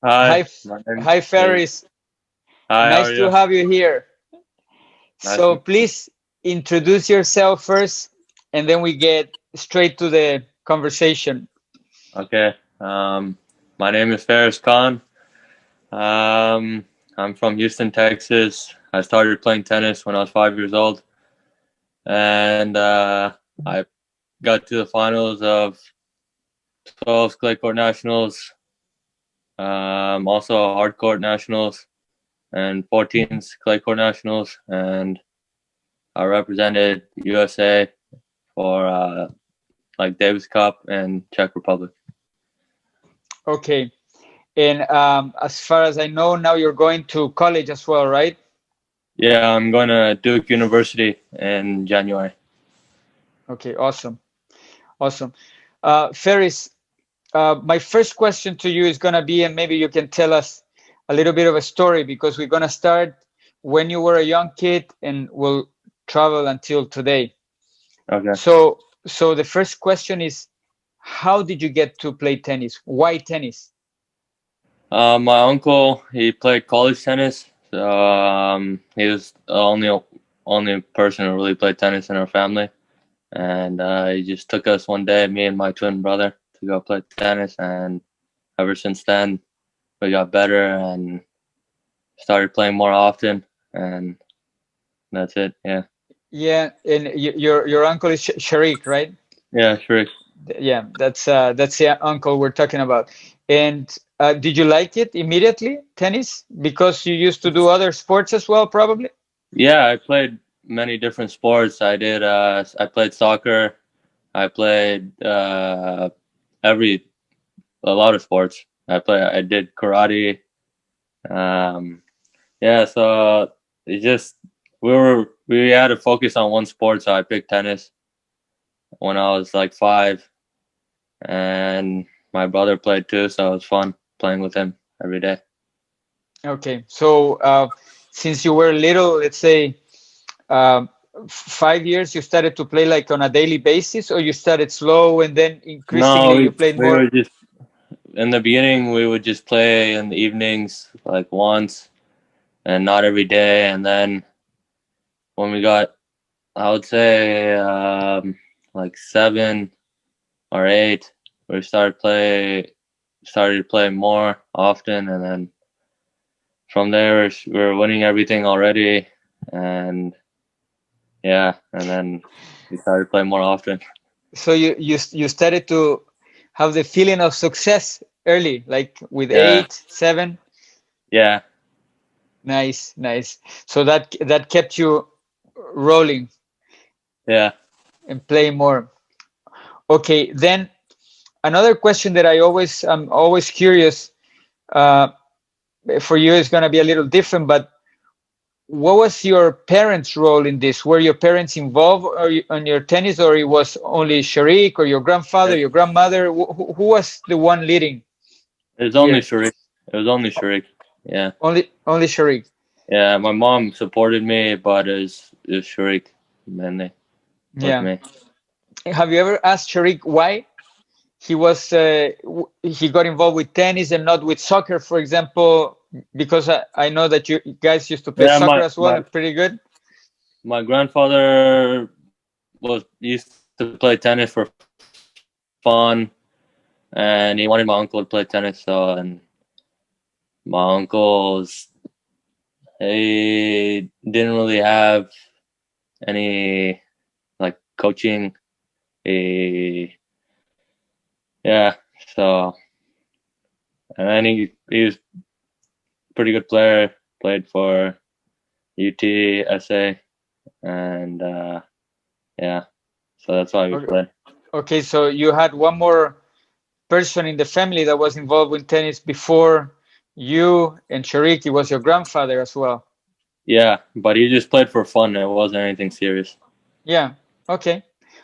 Hi, my name hi, is. Faris. Hi, how Nice are to you? have you here. Nice So to. please introduce yourself first, and then we get straight to the conversation. Okay. My name is Faris Khan. Um, I'm from Houston, Texas. I started playing tennis when I was 5 years old, and I got to the finals of 12 clay court nationals, also hard court nationals, and 14s clay court nationals, and I represented USA for like Davis Cup and Czech Republic. Okay. And as far as I know, now you're going to college as well, right? Yeah, I'm going to Duke University in January. Okay, awesome. Awesome. Faris, my first question to you is going to be, and maybe you can tell us a little bit of a story because we're going to start when you were a young kid and we'll travel until today. Okay. So the first question is, how did you get to play tennis? Why tennis? My uncle, he played college tennis. So, he was the only person who really played tennis in our family, and he just took us one day, me and my twin brother, to go play tennis. And ever since then, we got better and started playing more often, and that's it. Yeah. Yeah, and your uncle is Sharik, right? Yeah, sure. Yeah, that's the uncle we're talking about. And did you like it immediately, tennis? Because you used to do other sports as well, probably. Yeah, I played many different sports. I did. I played soccer. I played every a lot of sports. I did karate. Um, yeah, so it just we had to focus on one sport, so I picked tennis when I was like 5, and my brother played too, so it was fun playing with him every day. Okay, so since you were little, let's say 5 years, you started to play like on a daily basis, or you started slow and then No, increasingly you played we more? were just in the beginning. We would just play in the evenings, like once, and not every day. And then when we got, I would say, like 7 or 8, we started to play more often, and then from there we were winning everything already, and yeah, and then we started playing more often. So you started to have the feeling of success early, like with Yeah, 8, 7. yeah, Nice, nice. So that kept you rolling yeah. and playing more. Okay, then another question that I'm always curious, uh, for you is going to be a little different, but what was your parents' role in this? Were your parents involved on your tennis, or it was only Sharik or your grandfather, It, your grandmother? Who was the one leading it was only here? Sharik. It was only Sharik. Yeah, Only Sharik. yeah. My mom supported me, but it was Sharik mainly with Yeah. me. Have you ever asked Sharik why he got involved with tennis and not with soccer, for example? Because I know that you guys used to play Yeah, soccer as well and pretty good. my grandfather was used to play tennis for fun, and he wanted my uncle to play tennis. So, and my uncle's he didn't really have any like coaching. He yeah. So and then he was a pretty good player. Played for UTSA, and yeah. So that's why we Okay, played. okay, so you had one more person in the family that was involved with tennis before you and Sharik. It was your grandfather as well. Yeah, but he just played for fun. It wasn't anything serious. Yeah, okay,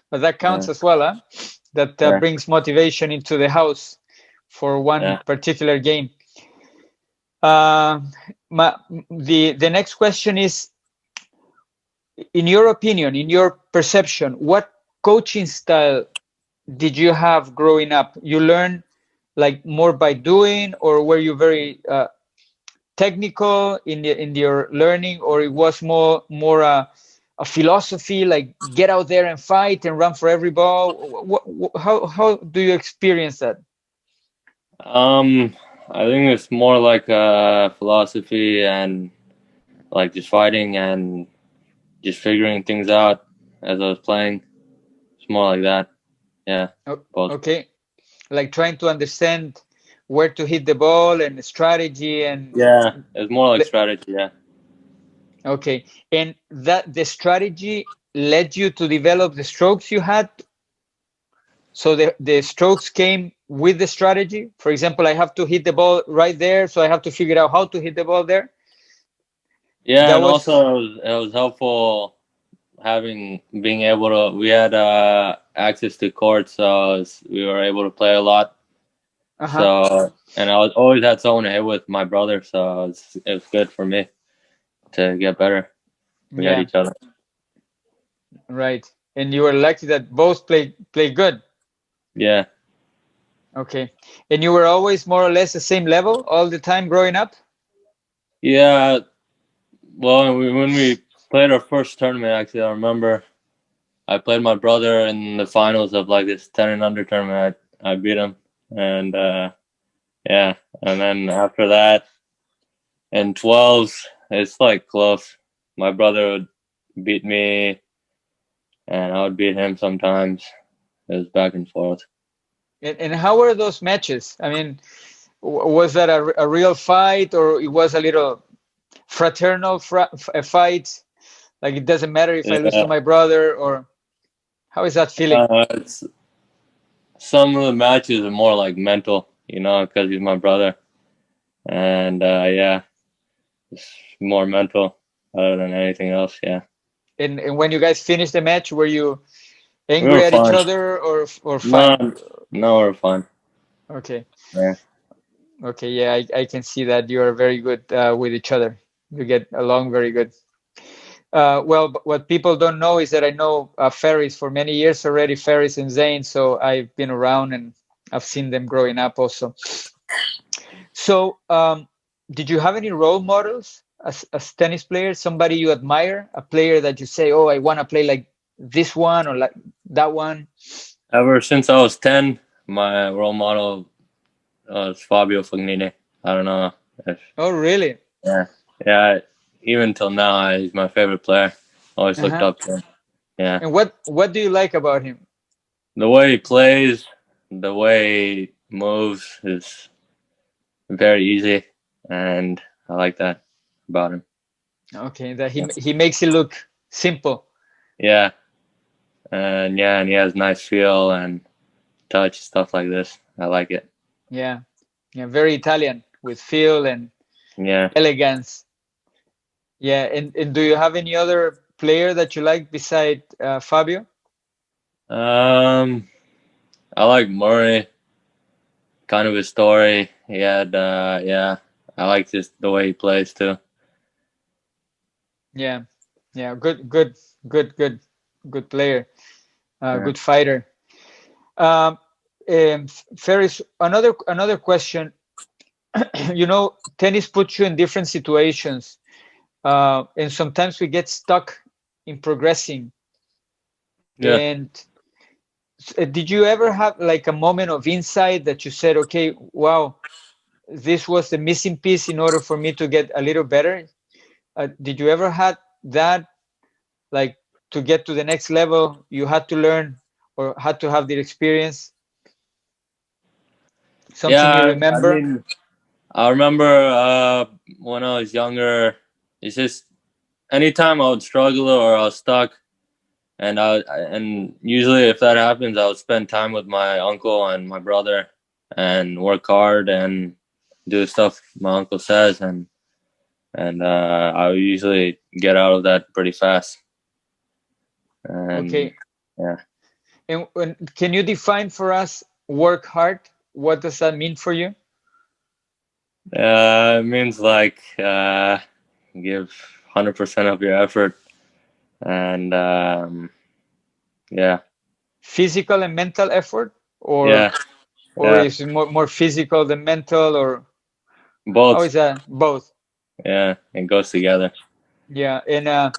but that Yeah, counts as well, huh? That yeah, brings motivation into the house for one yeah. particular game. Uh, the next question is, in your opinion, in your perception, what coaching style did you have growing up? You learn like more by doing, or were you very technical in your learning, or it was more a philosophy, like get out there and fight and run for every ball? How do you experience that? Um, I think it's more like philosophy and like just fighting and just figuring things out as I was playing. It's more like that. Yeah, both. Okay, like trying to understand where to hit the ball and strategy and Yeah, it's more like strategy. Yeah. okay, and that the strategy led you to develop the strokes you had. So the strokes came with the strategy. For example, I have to hit the ball right there, so I have to figure out how to hit the ball there. Yeah, That and was also it was helpful having being able to. We had access to courts, so we were able to play a lot. uh-huh. So, and I was always had someone to hit with my brother, so it was good for me to get better. We had Yeah, each other. right. And you were lucky that both play good. Yeah, Okay. And you were always more or less the same level all the time growing up? yeah. Well, when we played our first tournament, actually, I remember I played my brother in the finals of like this 10 and under tournament. I beat him, and yeah, and then after that in 12s, it's like close. My brother would beat me, and I would beat him sometimes. It was back and forth. And how were those matches? I mean, was that a real fight, or it was a little fraternal fight? Like it doesn't matter if I lose to Yeah, my brother, or how is that feeling? it's some of the matches are more like mental, because he's my brother, and yeah, it's more mental other than anything else. Yeah, And when you guys finished the match, were you we were angry at each fun. other or fine? No, no, we were fun. Okay. Yeah, Okay. Yeah, I can see that you are very good with each other. You get along very good. Well, what people don't know is that I know Faris for many years already, Faris and Zane. So I've been around and I've seen them growing up also. So, did you have any role models as tennis players? Somebody you admire, a player that you say, "Oh, I want to play like this one or like that one." ever since I was 10, my role model was Fabio Fognini. I don't know if Oh, really? yeah, yeah. Even till now, he's my favorite player. Always looked Uh-huh. up to him. Yeah, And what do you like about him? the way he plays, the way he moves is very easy, and I like that about him. Okay, that he makes it look simple. Yeah, and he has nice feel and touch stuff like this. I like it. Yeah, yeah, very Italian with feel and Yeah. elegance. Yeah, and do you have any other player that you like beside Fabio? Um, I like Murray. Kind of his story. He had. Yeah. I like just the way he plays too. Yeah, yeah, good player, Yeah. good fighter. Um, Ferris, another question. Tennis puts you in different situations, and sometimes we get stuck in progressing. Yeah. And did you ever have like a moment of insight that you said, "Okay, wow, this was the missing piece in order for me to get a little better"? Did you ever had that, like to get to the next level, you had to learn or had to have the experience? Something you Yeah. I remember? mean, I remember when I was younger. It's just anytime I would struggle or I was stuck, and usually if that happens, I would spend time with my uncle and my brother and work hard and do stuff my uncle says, and I would usually get out of that pretty fast. And Okay. yeah, And can you define for us work hard? What does that mean for you? it means like give 100% of your effort, and yeah, Physical and mental effort, or yeah, or Yeah, is it more physical than mental, or how is both. that? Both. Yeah, it goes together. Yeah, and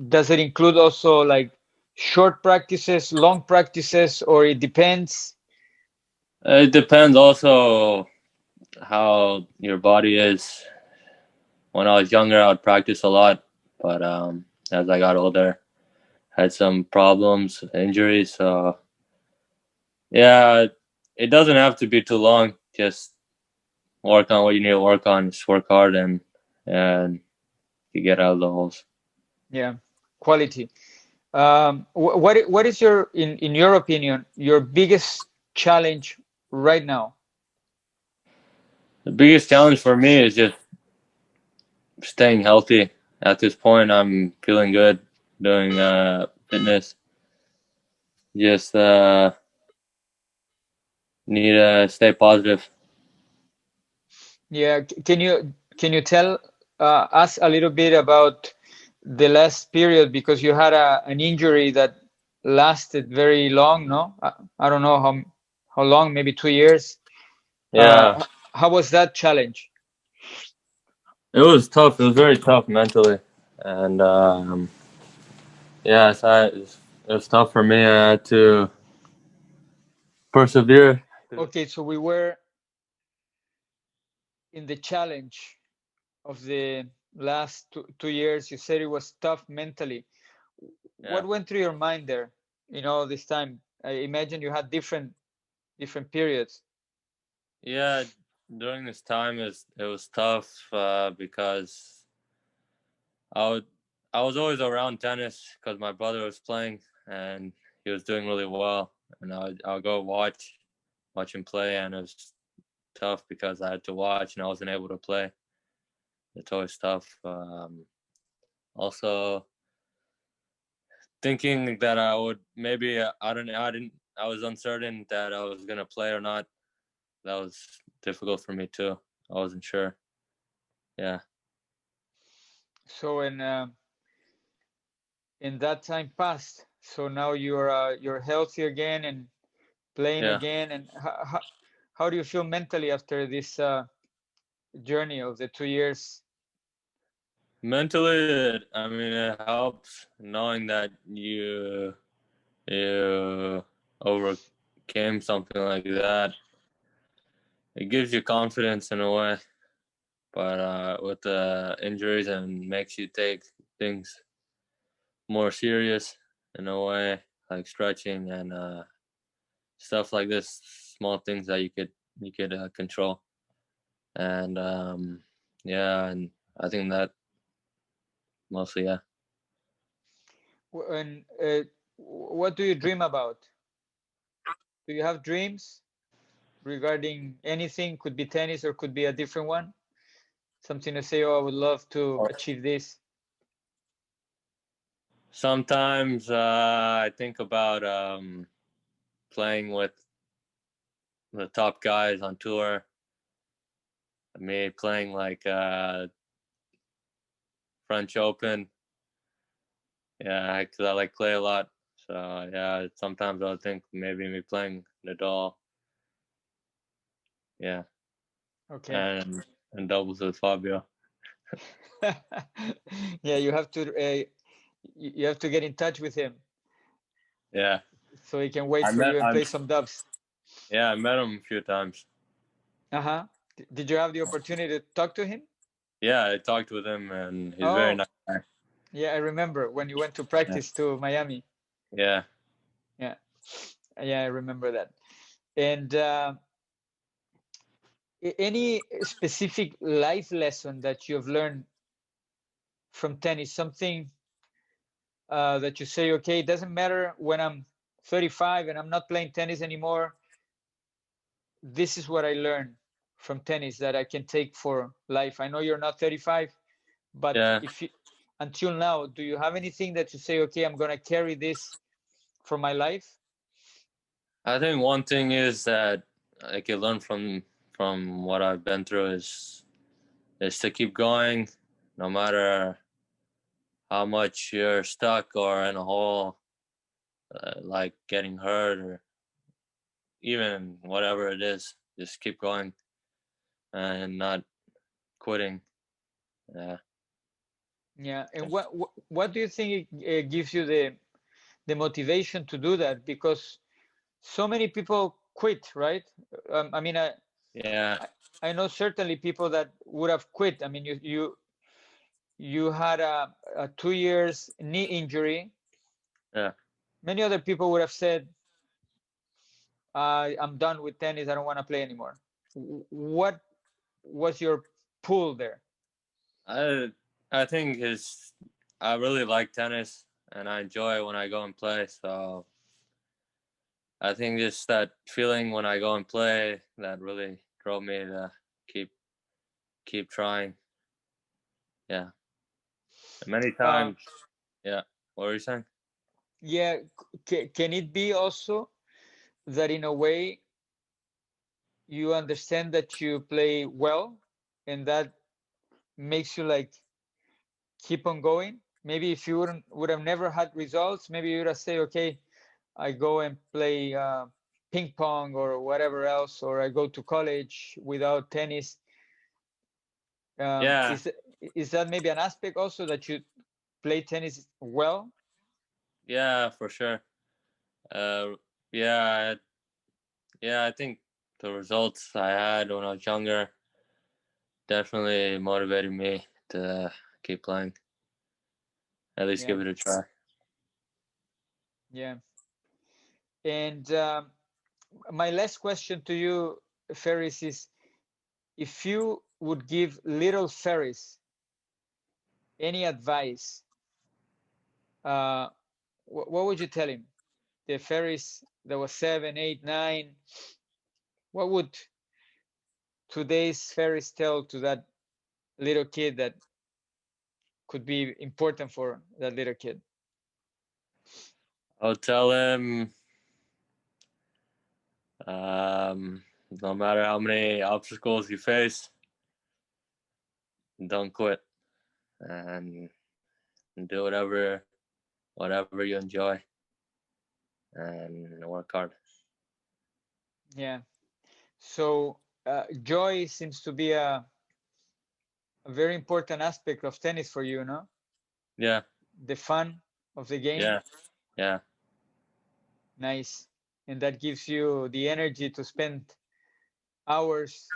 does it include also like short practices, long practices, or it depends? It depends also how your body is. When I was younger, I would practice a lot, but as I got older, had some problems, injuries. So yeah, it doesn't have to be too long. Just work on what you need to work on. Just work hard and you get out of the holes. Yeah, quality. What is your in your opinion your biggest challenge right now? The biggest challenge for me is just staying healthy. At this point, I'm feeling good doing fitness. Just need to stay positive. Yeah, can you tell us a little bit about the last period because you had an injury that lasted very long, no? I don't know how long, maybe 2 years. Yeah, How was that challenge? it was tough. It was very tough mentally, and yeah, it was tough for me. I had to persevere. Okay, so we were in the challenge of the last 2 years. You said it was tough mentally. Yeah, What went through your mind there, this time? I imagine you had different periods. yeah. During this time, it was tough because I would I was always around tennis because my brother was playing and he was doing really well, and I would go watch him play, and it was tough because I had to watch and I wasn't able to play. It's always tough. Also, thinking that I would maybe I was uncertain that I was gonna play or not. That was difficult for me too. I wasn't sure. Yeah, So in that time passed. So now you're healthy again and playing yeah. again. And how do you feel mentally after this journey of the 2 years? Mentally, I mean, it helps knowing that you overcame something like that. It gives you confidence in a way, but with the injuries and makes you take things more serious in a way, like stretching and stuff like this, small things that you could control, and yeah, and I think that mostly, yeah. And what do you dream about? Do you have dreams regarding anything? Could be tennis or could be a different one. Something to say, oh, I would love to achieve this. Sometimes I think about playing with the top guys on tour. Me playing like French Open, yeah, because I like clay a lot. So yeah, sometimes I'll think maybe me playing Nadal, yeah, Okay. and doubles with Fabio. Yeah, you have to get in touch with him Yeah, so he can wait I for met you and I play some dubs. yeah I met him a few times. Uh-huh. Did you have the opportunity to talk to him? Yeah, I talked with him and he's very Oh, nice guy. yeah, I remember when you went to Yeah, practice to Miami. yeah. Yeah, yeah, I remember that. And any specific life lesson that you've learned from tennis, something that you say, okay, it doesn't matter when I'm 35 and I'm not playing tennis anymore. This is what I learned from tennis that I can take for life. I know you're not 35, but Yeah. if you, until now, do you have anything that you say, okay, I'm gonna carry this for my life? I think one thing is that I can learn from what I've been through is to keep going, no matter how much you're stuck or in a hole, like getting hurt, or even whatever it is, just keep going and not quitting. Yeah. Yeah. And what do you think gives you the motivation to do that? Because so many people quit, right? I mean, Yeah. I I know certainly people that would have quit. I mean, you had a 2 years knee injury. Yeah. Many other people would have said, I'm done with tennis. I don't want to play anymore. What was your pull there? I I think it's I really like tennis and I enjoy it when I go and play. So I think just that feeling when I go and play that really drove me to keep keep trying. Yeah. And many Uh, times. Yeah. What were you saying? yeah, can it be also that in a way you understand that you play well and that makes you like keep on going? Maybe if you would have never had results, maybe you would have said, okay, I go and play ping pong or whatever else, or I go to college without tennis. Yeah. Is that maybe an aspect also that you play tennis well? Yeah, for sure. Uh, yeah, yeah. I think the results I had when I was younger definitely motivated me to keep playing. At least Yeah, give it a try. yeah. And my last question to you, Ferris, is if you would give little Ferris any advice, uh, what would you tell him? The Ferris that was 7, 8, 9, what would today's Ferris tell to that little kid that could be important for that little kid? I'll tell him, no matter how many obstacles you face, don't quit and do whatever you enjoy and work hard. Yeah. So joy seems to be a very important aspect of tennis for you, no? Yeah, The fun of the game. yeah, yeah, Nice. And that gives you the energy to spend hours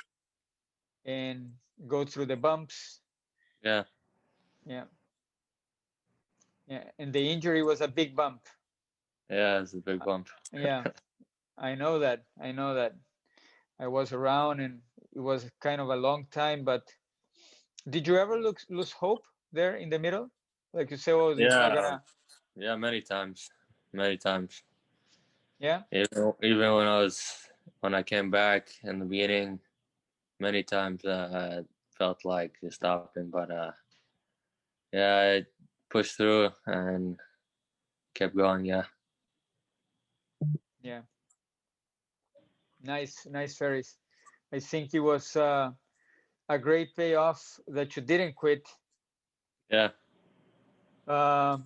and go through the bumps. yeah, Yeah. Yeah. And the injury was a big bump. yeah. It's a big Uh, bump. yeah. I know that. I know that. I was around and it was kind of a long time, but did you ever lose hope there in the middle? Like you say, oh, it's not Yeah, gonna. yeah. Many times. Yeah. Even when I came back in the beginning, many times I felt like stopping, but yeah, I pushed through and kept going. Yeah, Yeah. Nice. Nice, Ferris. I think it was a great payoff that you didn't quit. yeah, Uh,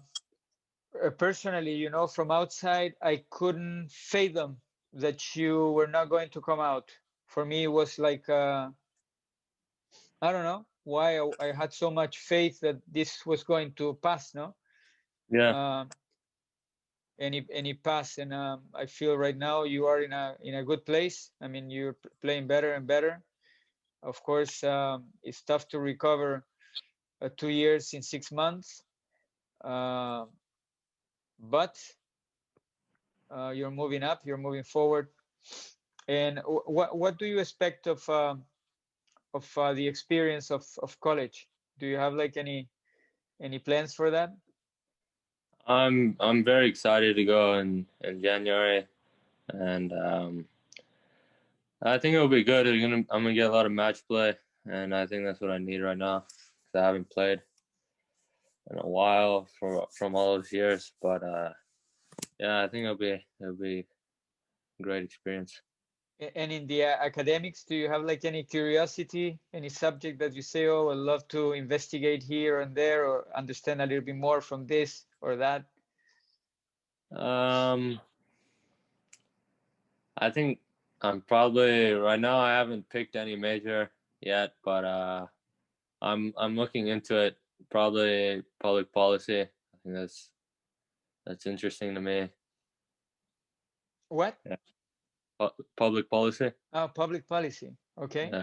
Personally, from outside, I couldn't fathom that you were not going to come out. For me, it was like, I don't know why I had so much faith that this was going to pass, no? yeah, Um, and it passed, and I feel right now you are in a good place. I mean, you're playing better and better. Of course, it's tough to recover 2 years in 6 months, uh, but you're moving up, you're moving forward. And what do you expect of the experience of college? Do you have like any plans for that? I'm very excited to go in January, and I think it'll be good. I'm gonna get a lot of match play, and I think that's what I need right now because I haven't played in a while from all those years. But yeah, I think it'll be a great experience. And in the academics, do you have like any curiosity, any subject that you say, oh, I'd love to investigate here and there, or understand a little bit more from this or that? Um, I think I'm probably right now. I haven't picked any major yet, but I'm looking into it. Probably public policy. I think that's interesting to me. What? Yeah, public policy. Oh, public policy. Okay. Yeah,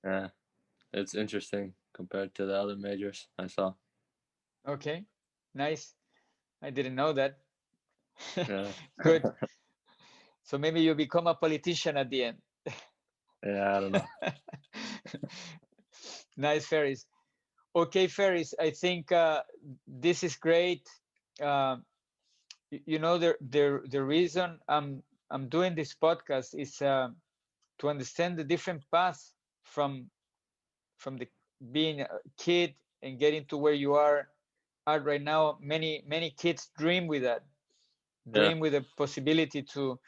yeah, it's interesting compared to the other majors I saw. Okay. Nice. I didn't know that. Yeah, Good. So maybe you become a politician at the end. yeah. I don't know. Nice, Ferris. Okay, Ferris, I think this is great. Uh, you know, the reason I'm doing this podcast is to understand the different paths from the being a kid and getting to where you are at right now. Many kids dream with that, Yeah, dream with the possibility to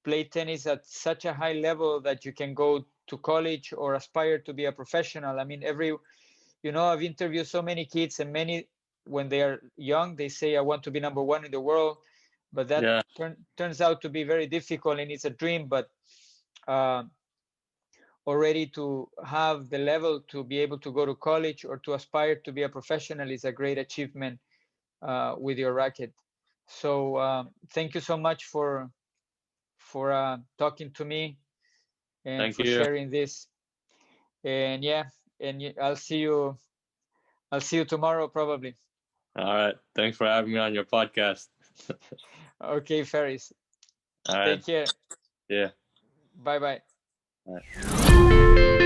play tennis at such a high level that you can go to college or aspire to be a professional. I mean, I've interviewed so many kids, and many, when they are young, they say, I want to be number one in the world. But that yeah, turns out to be very difficult, and it's a dream. But uh, already to have the level to be able to go to college or to aspire to be a professional is a great achievement with your racket. So thank you so much for talking to me and thank for you. sharing this. And yeah, and I'll see you tomorrow probably. All right, thanks for having me on your podcast. Okay, Ferris. All Take right, care. yeah. Bye bye. All right.